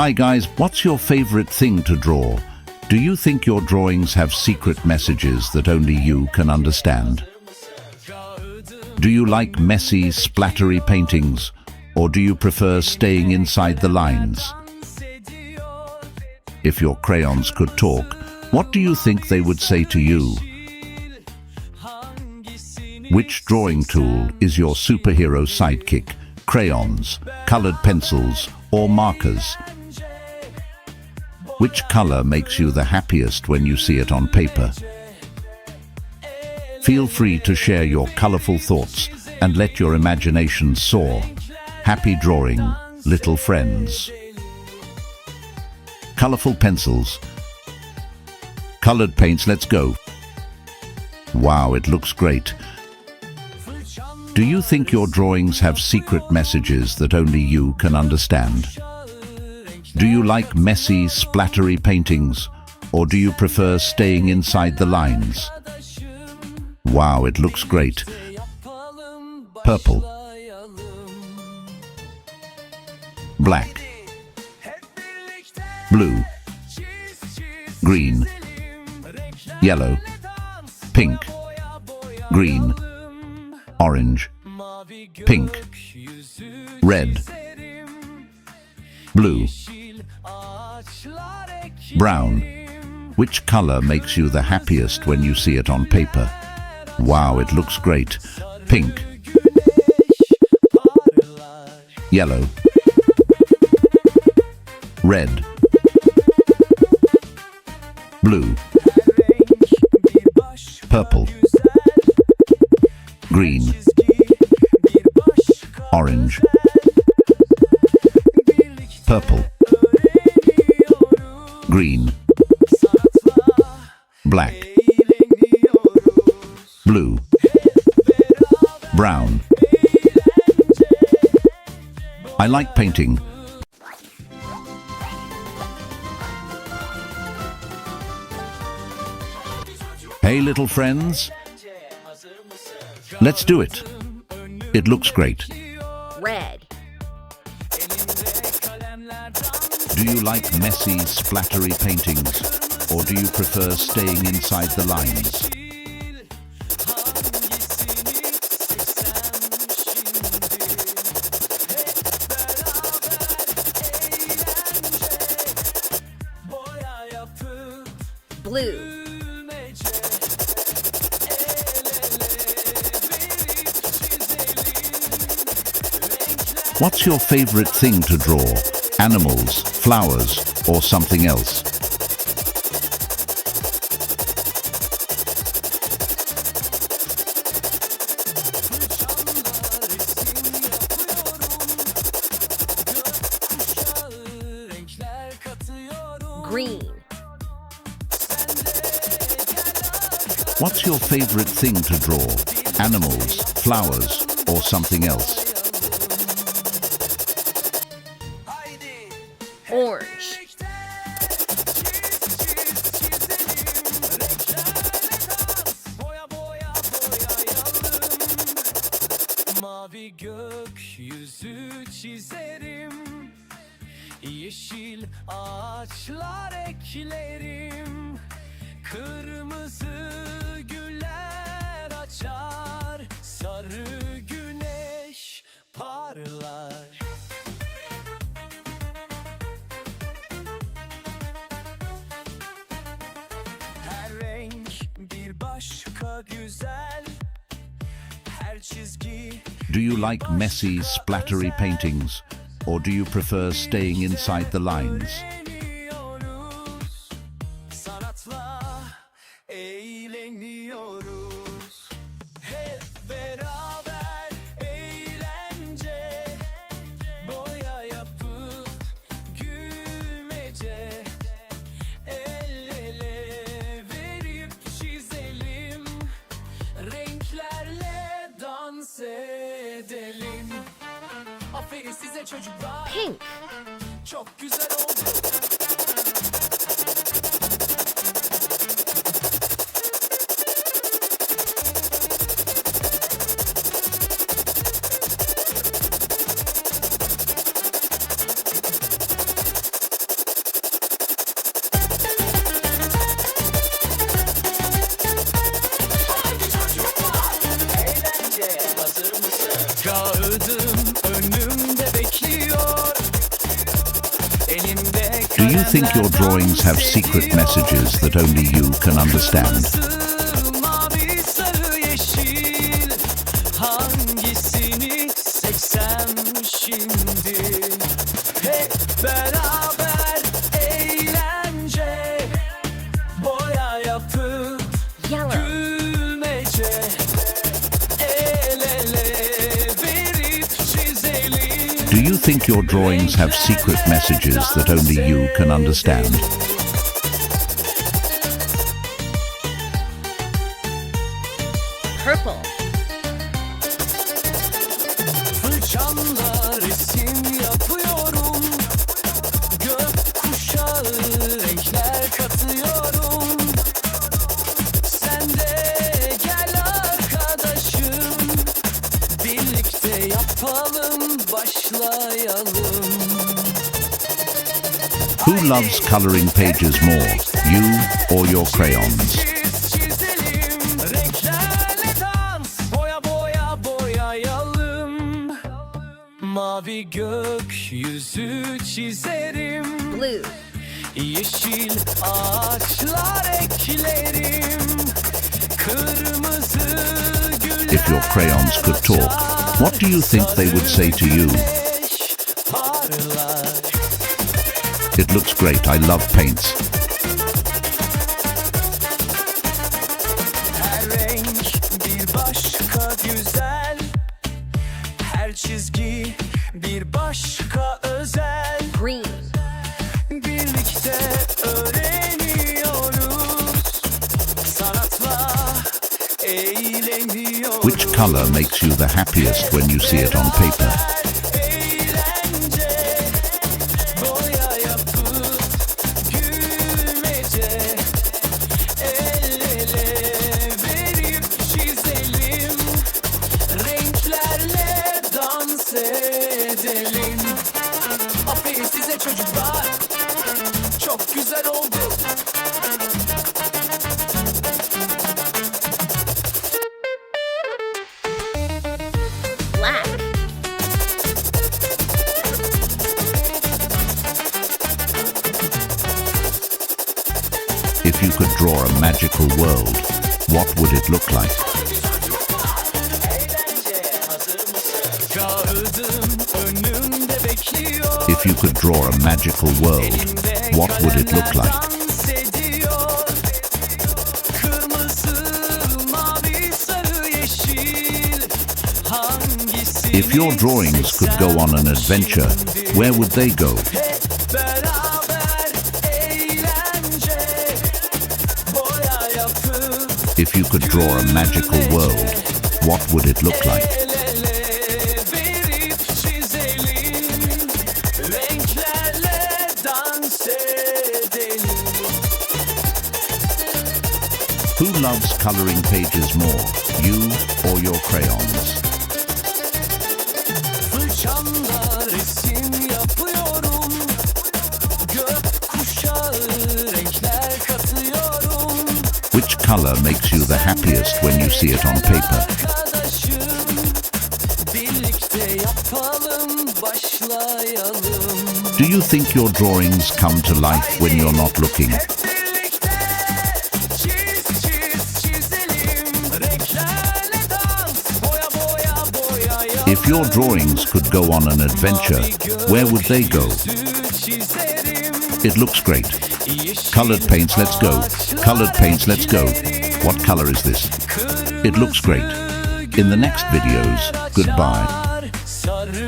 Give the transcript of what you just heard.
Hi guys, what's your favorite thing to draw? Do you think your drawings have secret messages that only you can understand? Do you like messy, splattery paintings, or do you prefer staying inside the lines? If your crayons could talk, what do you think they would say to you? Which drawing tool is your superhero sidekick? Crayons, colored pencils, or markers? Which color makes you the happiest when you see it on paper? Feel free to share your colorful thoughts and let your imagination soar. Happy drawing, little friends. Colorful pencils. Colored paints, let's go. Wow, it looks great. Do you think your drawings have secret messages that only you can understand? Do you like messy, splattery paintings, or do you prefer staying inside the lines? Wow, it looks great. Purple. Black. Blue. Green. Yellow. Pink. Green. Orange. Pink. Red. Blue. Brown. Which color makes you the happiest when you see it on paper? Wow, it looks great. Pink. Yellow. Red. Blue. Purple. Green. Orange. Purple. Green. Black. Blue. Brown. I like painting. Hey little friends, let's do it. It looks great. Red. Do you like messy, splattery paintings, or do you prefer staying inside the lines? Blue. What's your favorite thing to draw? Animals, flowers, or something else? Green. What's your favorite thing to draw? Animals, flowers, or something else? Orange. Mavi gökyüzü çizerim, yeşil ağaçlar eklerim, kırmızı güller açar, sarı güneş parlar. Her renk bir başka güzel, her çizgi. Do you like messy, splattery paintings, or do you prefer staying inside the lines? Sanatla eğleniyoruz. Hep beraber eğlence, boya yapıp gülmece, el ele verip çizelim, renklerle dans edelim. Aferin size çocuklar. Pink. Çok güzel oldu. Kağıdım önümde bekliyor. Elimde Do you think your drawings have secret messages that only you can understand? mavi, sarı, yeşil. Hangisini seçsem şimdi? Hep beraber eğlence, boya yapıp Yellow. gülmece. El ele verip çizelim. Do you think your drawings have secret messages that only you can understand? Purple. Fırçamla resim yapıyorum. Gökkuşağı renkler katıyorum. Sen de gel arkadaşım. Birlikte yapalım, başlayalım. Who loves coloring pages more, you or your crayons? Çizelim, renklerle dans, boya boya boyayalım. Mavi gökyüzü çizerim, Blue. yeşil ağaçlar eklerim, kırmızı güller. If your crayons could talk, what do you think they would say to you? Güneş parlar. It looks great, I love paints. Her renk bir başka güzel, her çizgi bir başka özel. Green. Birlikte öğreniyoruz, sanatla eğleniyoruz. Which color makes you the happiest when you see it on paper? Eğlence, boya yapıp gülmece. El ele verip çizelim, renklerle dans edelim. Aferin size çocuklar, çok güzel oldu. Black. If you could draw a magical world, what would it look like? Eğlence, hazır mısın? Kağıdım önümde bekliyor. If you could draw a magical world, what would it look like? Dans ediyor. Kırmızı, mavi, sarı, yeşil. Hangisini If your drawings could go on an adventure, where would they go? hep beraber eğlence, boya yapıp If you could draw a magical world, what would it look like? el ele verip çizelim, renklerle dans edelim. Who loves coloring pages more, you or your crayons? Fırçamla resim yapıyorum, gökkuşağı renkler katıyorum. Which color makes you the happiest when you see it on paper? Arkadaşım, birlikte yapalım, başlayalım. Do you think your drawings come to life when you're not looking? Hep birlikte çizelim, renklerle dans, boya boya boyayalım. If your drawings could go on an adventure, where would they go? It looks great. Colored paints, let's go. Colored paints, let's go. What color is this? It looks great. In the next videos, goodbye. Sarı